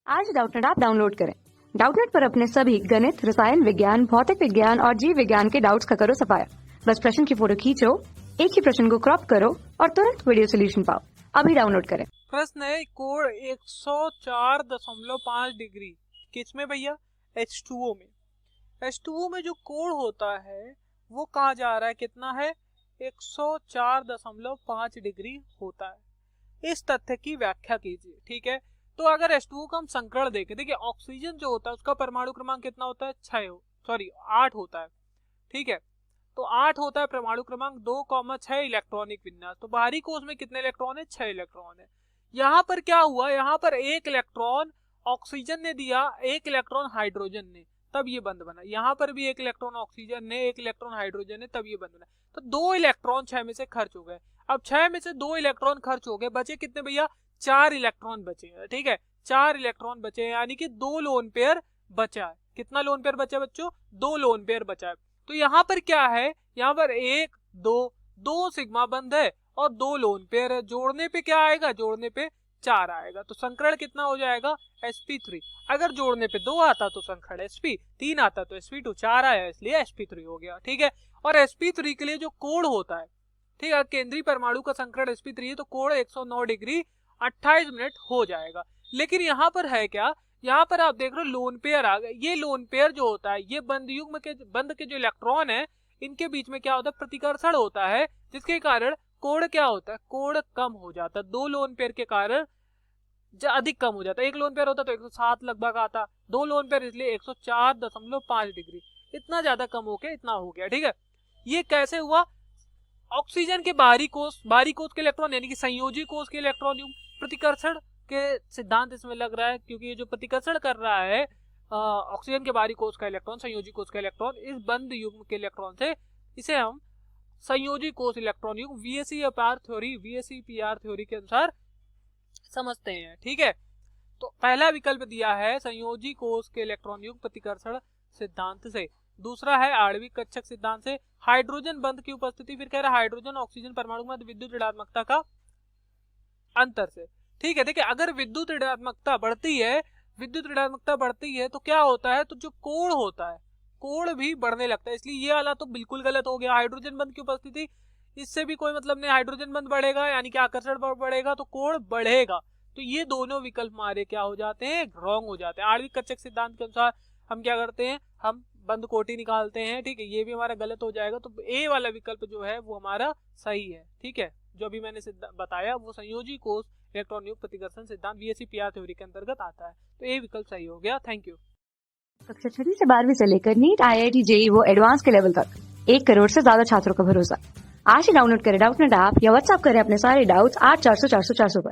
आज Doubtnut app download करें। Doubtnut पर अपने सभी गणित, रसायन विज्ञान, भौतिक विज्ञान और जीव विज्ञान के डाउट्स का करो सफाया। बस प्रश्न की फोटो खींचो, एक ही प्रश्न को क्रॉप करो और तुरंत वीडियो सोल्यूशन पाओ। अभी डाउनलोड करें। प्रश्न है कोण 104.5 डिग्री किसमें भैया? H2O में। H2O में जो कोण होता है वो कहा जा रहा है कितना है? 104.5 डिग्री होता है। इस तथ्य की व्याख्या कीजिए। ठीक है, तो अगर H2O का हम संकरण देखें, देखिए ऑक्सीजन जो होता है उसका परमाणु क्रमांक कितना होता है? 8 होता है। ठीक है, तो 8 होता है परमाणु क्रमांक, 2,6 इलेक्ट्रॉनिक विन्यास। तो बाहरी कोश में कितने इलेक्ट्रॉन है? 6 इलेक्ट्रॉन है। यहाँ पर क्या हुआ? यहाँ पर एक इलेक्ट्रॉन ऑक्सीजन ने दिया, एक इलेक्ट्रॉन हाइड्रोजन ने, तब ये बंद बना। यहाँ पर भी एक इलेक्ट्रॉन ऑक्सीजन ने, एक इलेक्ट्रॉन हाइड्रोजन ने, तब ये बंद बना। तो 2 इलेक्ट्रॉन 6 में से खर्च हो गए। अब 6 में से 2 इलेक्ट्रॉन खर्च हो गए, बचे कितने भैया? 4 इलेक्ट्रॉन बचे हैं। ठीक है, 4 इलेक्ट्रॉन बचे हैं, यानी कि 2 लोन पेयर बचा है। कितना लोन पेयर बचा है बच्चों? 2 लोन पेयर बचा है। तो यहाँ पर क्या है? यहाँ पर 1 2 सिग्मा बंध है और 2 लोन पेयर है। जोड़ने पे क्या आएगा? जोड़ने पे 4 आएगा। तो संकरण कितना हो जाएगा? sp3। अगर जोड़ने पे 2 आता तो संकरण sp, 3 आता तो sp2, 4 आया इसलिए sp3 हो गया। ठीक है, और sp3 के लिए जो कोण होता है, ठीक है, केंद्रीय परमाणु का संकरण sp3 है तो कोण 109 डिग्री 28 मिनट हो जाएगा। लेकिन यहाँ पर है क्या? यहाँ पर आप देख रहे हो लोन पेयर आ गए। ये लोन पेयर जो होता है, ये बंध युग्म के बंध के जो इलेक्ट्रॉन है, इनके बीच में क्या होता है? प्रतिकर्षण होता है, जिसके कारण कोण क्या होता है? कोण कम हो जाता है। 2 लोन पेयर के कारण अधिक कम हो जाता है। 1 लोन पेयर होता तो 107 लगभग आता, 2 लोन पेयर इसलिए 104.5 डिग्री, इतना ज्यादा कम होके इतना हो गया। ठीक है, ये कैसे हुआ? ऑक्सीजन के बाहरी कोश के इलेक्ट्रॉन यानी कि संयोजी कोश के इलेक्ट्रॉन प्रतिकर्षण के सिद्धांत इसमें लग रहा है, क्योंकि ये जो प्रतिकर्षण कर रहा है ऑक्सीजन के बाहरी कोश का इलेक्ट्रॉन, संयोजी कोश का इलेक्ट्रॉन, इस बंध युग्म के इलेक्ट्रॉन से, इसे हम संयोजी कोश इलेक्ट्रॉन युग्म VSEPR थ्योरी के अनुसार समझते हैं। ठीक है, तो पहला विकल्प दिया है संयोजी कोश के इलेक्ट्रॉन युग्म प्रतिकर्षण सिद्धांत से। दूसरा है आणविक कक्षक सिद्धांत से। हाइड्रोजन बंध की उपस्थिति, फिर कह रहा है हाइड्रोजन ऑक्सीजन परमाणु में विद्युत ऋणात्मकता का अंतर से। ठीक है, देखिए अगर विद्युत ऋणात्मकता बढ़ती है तो क्या होता है? तो जो कोण होता है, कोण भी बढ़ने लगता है। इसलिए ये वाला तो बिल्कुल गलत हो गया। हाइड्रोजन बंध की उपस्थिति, इससे भी कोई मतलब नहीं। हाइड्रोजन बंध बढ़ेगा यानी कि आकर्षण बढ़ेगा तो कोण बढ़ेगा। तो ये दोनों विकल्प हमारे क्या हो जाते हैं? रॉन्ग हो जाते हैं। आणविक कक्षक सिद्धांत के अनुसार हम क्या करते हैं? हम बंद कोटि निकालते हैं। ठीक है, ये भी हमारा गलत हो जाएगा। तो ए वाला विकल्प जो है वो हमारा सही है। ठीक है, जो अभी मैंने बताया वो संयोजी कोश इलेक्ट्रॉन युग्म प्रतिकर्षण सिद्धांत VSEPR थ्योरी के अंतर्गत आता है। तो ए विकल्प सही हो गया। Thank you. कक्षा 6 से 12वीं से लेकर नीट, IIT, JEE वो एडवांस के लेवल तक 1 करोड़ से ज्यादा छात्रों का भरोसा। आज ही डाउनलोड करें डाउटनेट ऐप या व्हाट्सएप करें अपने सारे डाउट्स 8400 400 400 पर।